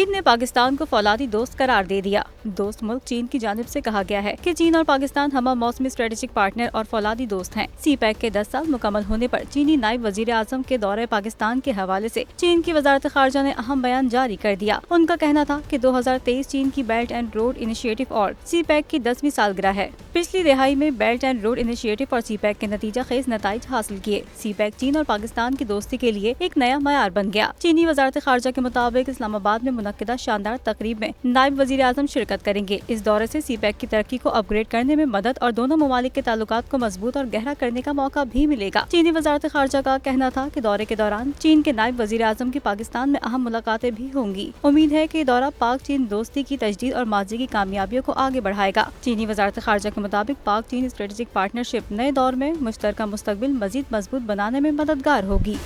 चीन ने पाकिस्तान को फौलादी दोस्त करार दे दिया। दोस्त मुल्क चीन की जानिब से कहा गया है कि चीन और पाकिस्तान हमा मौसमी स्ट्रेटेजिक पार्टनर और फौलादी दोस्त हैं। CPEC के 10 साल मुकम्मल होने पर चीनी नायब वजीर आजम के दौरे पाकिस्तान के हवाले से चीन की वजारत खारजा ने अहम बयान जारी कर दिया। उनका कहना था कि 2023 चीन की बेल्ट एंड रोड इनिशिएटिव और CPEC की 10वीं सालगिरह है। पिछली दिहाई में बेल्ट एंड रोड इनिशिएटिव और CPEC के नतीजा खेज नताइज हासिल किए। CPEC चीन और पाकिस्तान की दोस्ती के लिए एक नया मयार बन गया। चीनी वजारत खारजा के मुताबिक इस्लामाबाद में मुनक्किदा शानदार तकरीब में नायब वजीर आजम शिरकत करेंगे। इस दौरे से CPEC की तरक्की को अपग्रेड करने में मदद और दोनों ममालिक के ताल्लुकात को मजबूत और गहरा करने का मौका भी मिलेगा। चीनी वजारत खारजा का कहना था कि दौरे के दौरान चीन के नायब वजीर आजम की पाकिस्तान में अहम मुलाकातें भी होंगी। उम्मीद है कि ये दौरा पाक चीन दोस्ती की तजदीद और माजी की कामयाबियों को आगे बढ़ाएगा। चीनी वजारत खारजा के मुताबिक पाक चीन स्ट्रेटेजिक पार्टनरशिप नए दौर में मुश्तरका मुस्तकबिल मजीद मजबूत बनाने में मददगार होगी।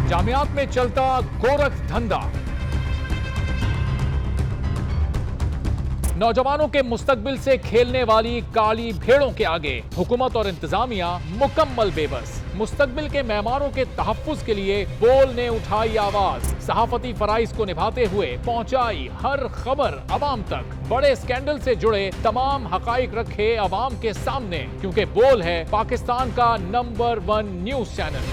जामियात में चलता गोरख धंधा, नौजवानों के मुस्तकबिल से खेलने वाली काली भेड़ों के आगे हुकूमत और इंतजामिया मुकम्मल बेबस। मुस्तकबिल के मेहमानों के तहफ्फुज के लिए बोल ने उठाई आवाज, सहाफती फराइज को निभाते हुए पहुंचाई हर खबर अवाम तक। बड़े स्कैंडल से जुड़े तमाम हकाइक रखे अवाम के सामने, क्योंकि बोल है पाकिस्तान का नंबर 1 न्यूज चैनल।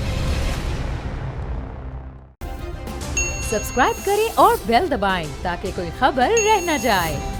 सब्सक्राइब करें और बेल दबाएं ताकि कोई खबर रह न जाए।